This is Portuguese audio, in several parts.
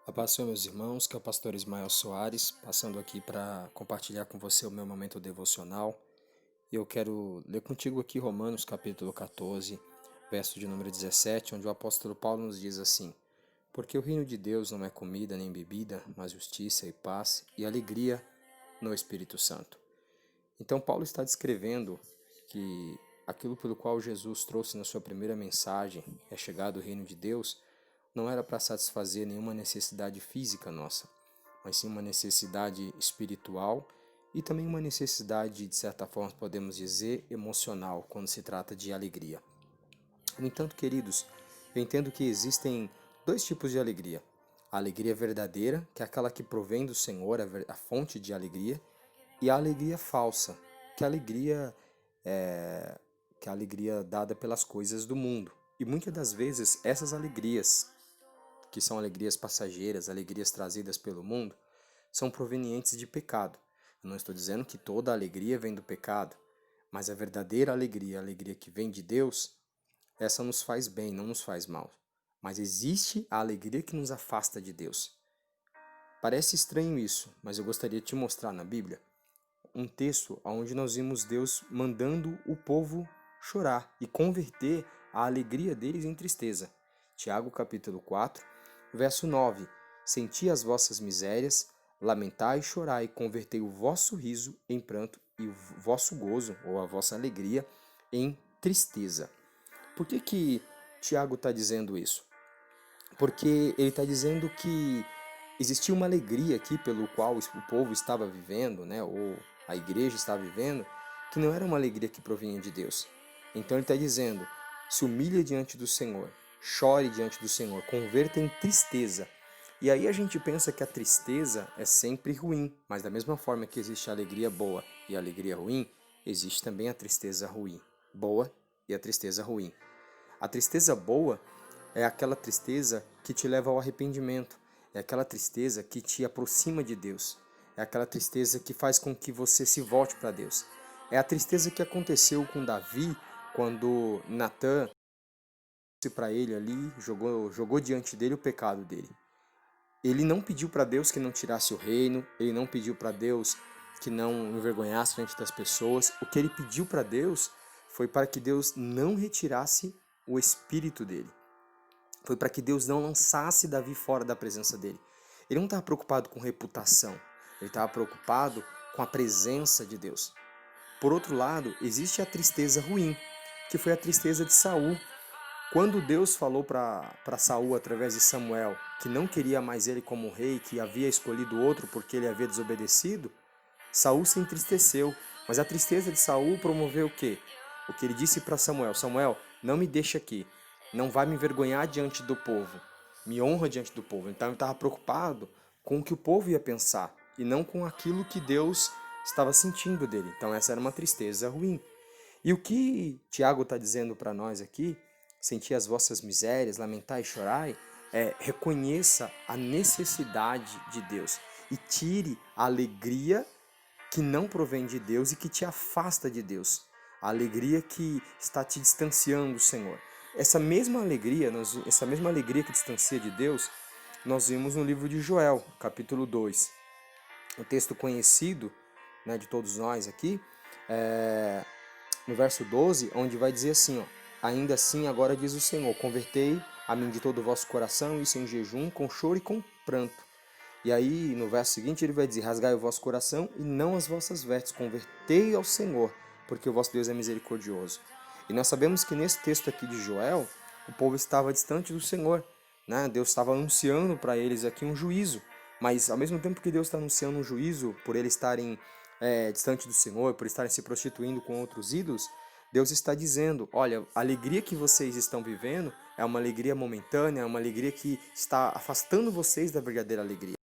A paz, Senhor, meus irmãos, que é o pastor Ismael Soares, passando aqui para compartilhar com você o meu momento devocional. E eu quero ler contigo aqui Romanos capítulo 14, verso de número 17, onde o apóstolo Paulo nos diz assim: Porque o reino de Deus não é comida nem bebida, mas justiça e paz e alegria no Espírito Santo. Então Paulo está descrevendo que aquilo pelo qual Jesus trouxe na sua primeira mensagem, é chegado o reino de Deus, não era para satisfazer nenhuma necessidade física nossa, mas sim uma necessidade espiritual e também uma necessidade, de certa forma, podemos dizer, emocional, quando se trata de alegria. No entanto, queridos, eu entendo que existem dois tipos de alegria. A alegria verdadeira, que é aquela que provém do Senhor, a fonte de alegria, e a alegria falsa, que é a alegria, é, que é a alegria dada pelas coisas do mundo. E muitas das vezes essas alegrias que são alegrias passageiras, alegrias trazidas pelo mundo, são provenientes de pecado. Eu não estou dizendo que toda alegria vem do pecado, mas a verdadeira alegria, a alegria que vem de Deus, essa nos faz bem, não nos faz mal. Mas existe a alegria que nos afasta de Deus. Parece estranho isso, mas eu gostaria de te mostrar na Bíblia um texto onde nós vimos Deus mandando o povo chorar e converter a alegria deles em tristeza. Tiago capítulo 4, verso 9. Senti as vossas misérias, lamentai e chorai, convertei o vosso riso em pranto e o vosso gozo, ou a vossa alegria, em tristeza. Por que Tiago está dizendo isso? Porque ele está dizendo que existia uma alegria aqui pelo qual o povo estava vivendo, né, ou a igreja estava vivendo, que não era uma alegria que provinha de Deus. Então ele está dizendo: se humilhe diante do Senhor, chore diante do Senhor, converta em tristeza. E aí a gente pensa que a tristeza é sempre ruim, mas da mesma forma que existe a alegria boa e a alegria ruim, existe também a tristeza ruim, boa e a tristeza ruim. A tristeza boa é aquela tristeza que te leva ao arrependimento, é aquela tristeza que te aproxima de Deus, é aquela tristeza que faz com que você se volte para Deus. É a tristeza que aconteceu com Davi quando Natã disse para ele ali, jogou diante dele o pecado dele. Ele não pediu para Deus que não tirasse o reino, ele não pediu para Deus que não envergonhasse diante das pessoas. O que ele pediu para Deus foi para que Deus não retirasse o espírito dele. Foi para que Deus não lançasse Davi fora da presença dele. Ele não estava preocupado com reputação, ele estava preocupado com a presença de Deus. Por outro lado, existe a tristeza ruim, que foi a tristeza de Saul. Quando Deus falou para Saul através de Samuel que não queria mais ele como rei, que havia escolhido outro porque ele havia desobedecido, Saul se entristeceu. Mas a tristeza de Saul promoveu o quê? O que ele disse para Samuel: Samuel, não me deixe aqui, não vai me envergonhar diante do povo, me honra diante do povo. Então ele estava preocupado com o que o povo ia pensar e não com aquilo que Deus estava sentindo dele. Então essa era uma tristeza ruim. E o que Tiago está dizendo para nós aqui, sentir as vossas misérias, lamentar e chorai, é reconheça a necessidade de Deus e tire a alegria que não provém de Deus e que te afasta de Deus. A alegria que está te distanciando do Senhor. Essa mesma alegria que distancia de Deus, nós vimos no livro de Joel, capítulo 2. Um texto conhecido, né, de todos nós aqui, no verso 12, onde vai dizer assim, ó, ainda assim agora diz o Senhor, convertei a mim de todo o vosso coração, isso em jejum, com choro e com pranto. E aí, no verso seguinte, ele vai dizer, rasgai o vosso coração e não as vossas vestes, convertei ao Senhor, porque o vosso Deus é misericordioso. E nós sabemos que nesse texto aqui de Joel, o povo estava distante do Senhor, né? Deus estava anunciando para eles aqui um juízo, mas ao mesmo tempo que Deus está anunciando um juízo por eles estarem distante do Senhor, por estarem se prostituindo com outros ídolos, Deus está dizendo, olha, a alegria que vocês estão vivendo é uma alegria momentânea, é uma alegria que está afastando vocês da verdadeira alegria.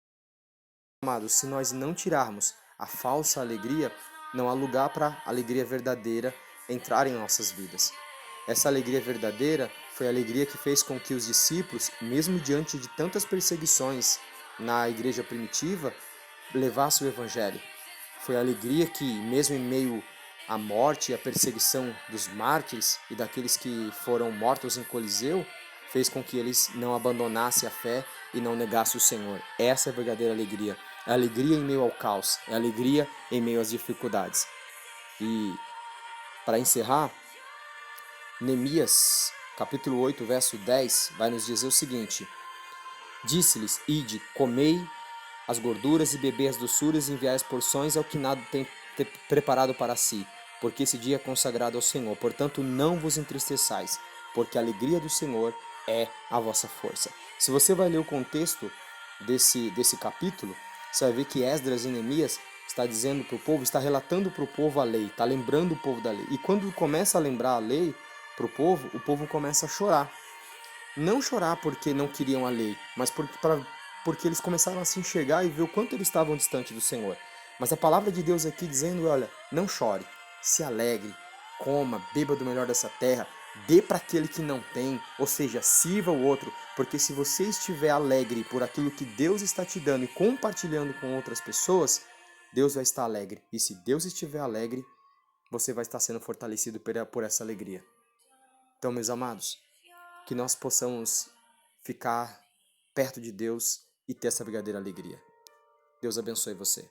Amados, se nós não tirarmos a falsa alegria, não há lugar para a alegria verdadeira entrar em nossas vidas. Essa alegria verdadeira foi a alegria que fez com que os discípulos, mesmo diante de tantas perseguições na igreja primitiva, levassem o evangelho. Foi a alegria que, mesmo em meio à morte e à perseguição dos mártires e daqueles que foram mortos em Coliseu, fez com que eles não abandonassem a fé e não negassem o Senhor. Essa é a verdadeira alegria. É alegria em meio ao caos, é alegria em meio às dificuldades. E para encerrar, Neemias, capítulo 8, verso 10, vai nos dizer o seguinte: Disse-lhes: Ide, comei as gorduras e bebei as doçuras e enviai as porções ao que nada tem preparado para si, porque esse dia é consagrado ao Senhor. Portanto, não vos entristeçais, porque a alegria do Senhor é a vossa força. Se você vai ler o contexto desse capítulo, você vai ver que Esdras e Neemias está dizendo para o povo, está relatando para o povo a lei, está lembrando o povo da lei. E quando começa a lembrar a lei para o povo começa a chorar. Não chorar porque não queriam a lei, mas porque eles começaram a se enxergar e ver o quanto eles estavam distante do Senhor. Mas a palavra de Deus aqui dizendo, olha, não chore, se alegre, coma, beba do melhor dessa terra, dê para aquele que não tem, ou seja, sirva o outro, porque se você estiver alegre por aquilo que Deus está te dando e compartilhando com outras pessoas, Deus vai estar alegre. E se Deus estiver alegre, você vai estar sendo fortalecido por essa alegria. Então, meus amados, que nós possamos ficar perto de Deus e ter essa verdadeira alegria. Deus abençoe você.